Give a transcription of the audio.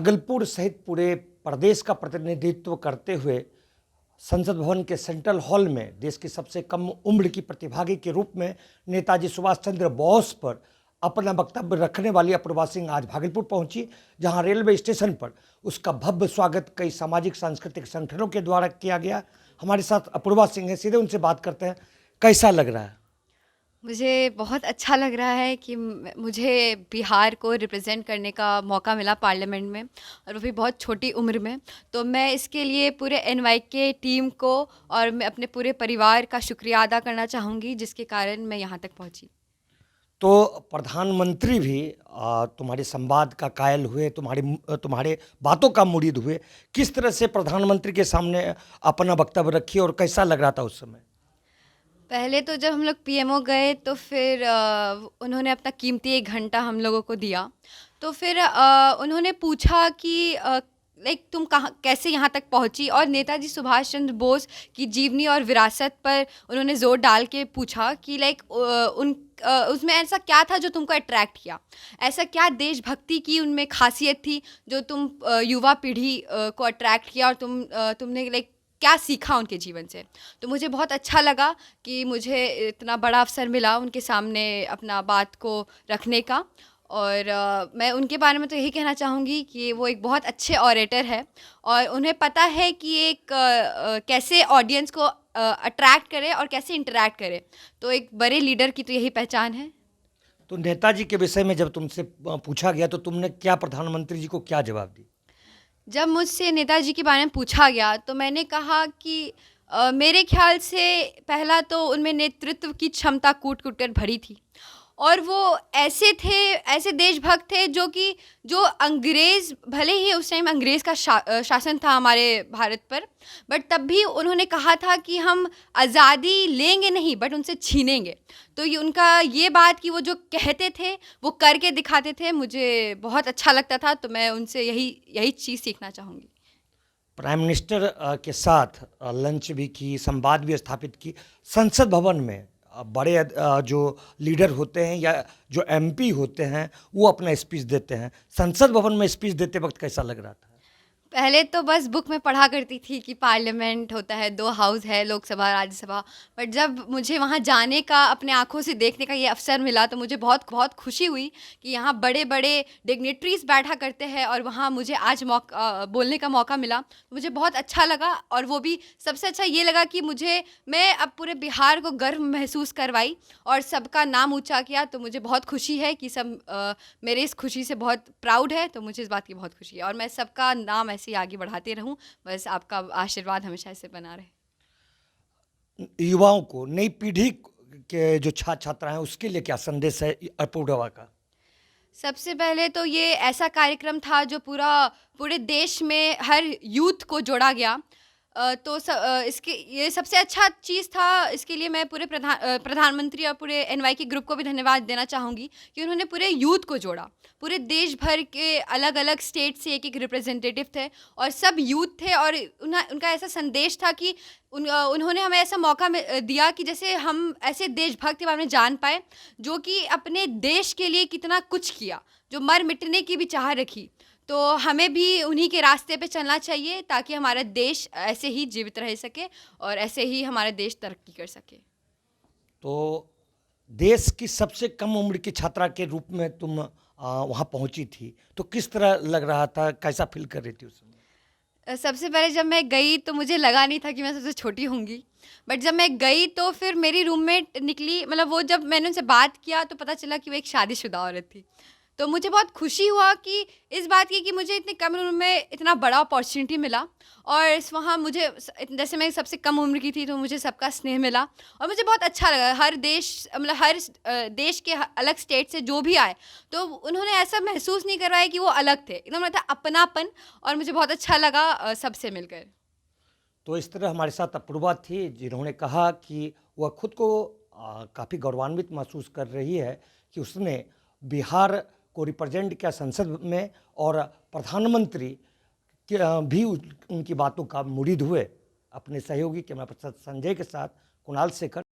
भागलपुर सहित पूरे प्रदेश का प्रतिनिधित्व करते हुए संसद भवन के सेंट्रल हॉल में देश की सबसे कम उम्र की प्रतिभागी के रूप में नेताजी सुभाष चंद्र बोस पर अपना वक्तव्य रखने वाली अपूर्वा सिंह आज भागलपुर पहुंची, जहां रेलवे स्टेशन पर उसका भव्य स्वागत कई सामाजिक सांस्कृतिक संगठनों के द्वारा किया गया। हमारे साथ अपूर्वा सिंह है, सीधे उनसे बात करते हैं। कैसा लग रहा है? मुझे बहुत अच्छा लग रहा है कि मुझे बिहार को रिप्रेजेंट करने का मौका मिला पार्लियामेंट में, और वो भी बहुत छोटी उम्र में। तो मैं इसके लिए पूरे एनवाईके टीम को और मैं अपने पूरे परिवार का शुक्रिया अदा करना चाहूँगी, जिसके कारण मैं यहाँ तक पहुँची। तो प्रधानमंत्री भी तुम्हारे संवाद का कायल हुए, तुम्हारे बातों का मुरीद हुए। किस तरह से प्रधानमंत्री के सामने अपना वक्तव्य रखी और कैसा लग रहा था उस समय? पहले तो जब हम लोग पीएमओ गए तो फिर उन्होंने अपना कीमती 1 घंटा हम लोगों को दिया। तो फिर उन्होंने पूछा कि लाइक तुम कहाँ कैसे यहाँ तक पहुँची, और नेताजी सुभाष चंद्र बोस की जीवनी और विरासत पर उन्होंने ज़ोर डाल के पूछा कि लाइक उसमें ऐसा क्या था जो तुमको अट्रैक्ट किया, ऐसा क्या देशभक्ति की उनमें खासियत थी जो तुम युवा पीढ़ी को अट्रैक्ट किया, और तुमने लाइक क्या सीखा उनके जीवन से। तो मुझे बहुत अच्छा लगा कि मुझे इतना बड़ा अवसर मिला उनके सामने अपना बात को रखने का। और मैं उनके बारे में तो यही कहना चाहूँगी कि वो एक बहुत अच्छे ऑरेटर है, और उन्हें पता है कि एक कैसे ऑडियंस को अट्रैक्ट करे और कैसे इंटरैक्ट करे। तो एक बड़े लीडर की तो यही पहचान है। तो नेताजी के विषय में जब तुमसे पूछा गया तो तुमने क्या प्रधानमंत्री जी को क्या जवाब दी? जब मुझसे नेताजी के बारे में पूछा गया तो मैंने कहा कि मेरे ख्याल से पहला तो उनमें नेतृत्व की क्षमता कूट-कूट कर भरी थी, और वो ऐसे देशभक्त थे जो अंग्रेज़, भले ही उस टाइम अंग्रेज़ का शासन था हमारे भारत पर, बट तब भी उन्होंने कहा था कि हम आज़ादी लेंगे नहीं बट उनसे छीनेंगे। तो ये उनका ये बात कि वो जो कहते थे वो करके दिखाते थे, मुझे बहुत अच्छा लगता था। तो मैं उनसे यही चीज़ सीखना चाहूँगी। प्राइम मिनिस्टर के साथ लंच भी की, संवाद भी स्थापित की। संसद भवन में बड़े जो लीडर होते हैं या जो एमपी होते हैं वो अपना स्पीच देते हैं। संसद भवन में स्पीच देते वक्त कैसा लग रहा था? पहले तो बस बुक में पढ़ा करती थी कि पार्लियामेंट होता है, 2 हाउस है, लोकसभा, राज्यसभा। बट जब मुझे वहाँ जाने का, अपने आँखों से देखने का ये अवसर मिला, तो मुझे बहुत बहुत खुशी हुई कि यहाँ बड़े-बड़े डिग्निटरीज़ बैठा करते हैं, और वहाँ मुझे आज बोलने का मौका मिला। मुझे बहुत अच्छा लगा, और वो भी सबसे अच्छा ये लगा कि मैं अब पूरे बिहार को गर्व महसूस करवाई और सबका नाम ऊँचा किया। तो मुझे बहुत खुशी है कि सब मेरे इस खुशी से बहुत प्राउड है। तो मुझे इस बात की बहुत खुशी है, और मैं सबका नाम ऐसे ही आगे बढ़ाते रहूं। बस आपका आशीर्वाद हमेशा ऐसे बना रहे। युवाओं को, नई पीढ़ी के जो छात्र छात्रा हैं उसके लिए क्या संदेश है अपूर्वा का? सबसे पहले तो ये ऐसा कार्यक्रम था जो पूरे देश में हर यूथ को जोड़ा गया। इसके ये सबसे अच्छा चीज़ था। इसके लिए मैं पूरे प्रधानमंत्री और पूरे एनवाईके ग्रुप को भी धन्यवाद देना चाहूँगी कि उन्होंने पूरे यूथ को जोड़ा। पूरे देश भर के अलग-अलग स्टेट से एक-एक रिप्रेजेंटेटिव थे, और सब यूथ थे, और उनका ऐसा संदेश था कि उन्होंने हमें ऐसा मौका दिया कि जैसे हम ऐसे देशभक्त के बारे में जान पाएँ, जो कि अपने देश के लिए कितना कुछ किया, जो मर मिटने की भी चाह रखी। तो हमें भी उन्हीं के रास्ते पे चलना चाहिए, ताकि हमारा देश ऐसे ही जीवित रह सके और ऐसे ही हमारा देश तरक्की कर सके। तो देश की सबसे कम उम्र की छात्रा के रूप में तुम वहाँ पहुँची थी, तो किस तरह लग रहा था, कैसा फील कर रही थी उस समय? सबसे पहले जब मैं गई तो मुझे लगा नहीं था कि मैं सबसे छोटी होंगी, बट जब मैं गई तो फिर मेरी रूममेट निकली, मतलब वो जब मैंने उनसे बात किया तो पता चला कि वो एक शादीशुदा औरत थी। तो मुझे बहुत खुशी हुआ कि इस बात की कि मुझे इतनी कम उम्र में इतना बड़ा अपॉर्चुनिटी मिला, और वहाँ मुझे जैसे मैं सबसे कम उम्र की थी तो मुझे सबका स्नेह मिला, और मुझे बहुत अच्छा लगा। हर देश के अलग स्टेट से जो भी आए तो उन्होंने ऐसा महसूस नहीं करवाया कि वो अलग थे, एकदम था अपनापन, और मुझे बहुत अच्छा लगा सबसे मिलकर। तो इस तरह हमारे साथ अपूर्वा थी, जिन्होंने कहा कि वह खुद को काफ़ी गौरवान्वित महसूस कर रही है कि उसने बिहार को रिप्रेजेंट किया संसद में, और प्रधानमंत्री भी उनकी बातों का मुरीद हुए। अपने सहयोगी कैमरा पर्सन संजय के साथ कुणाल शेखर।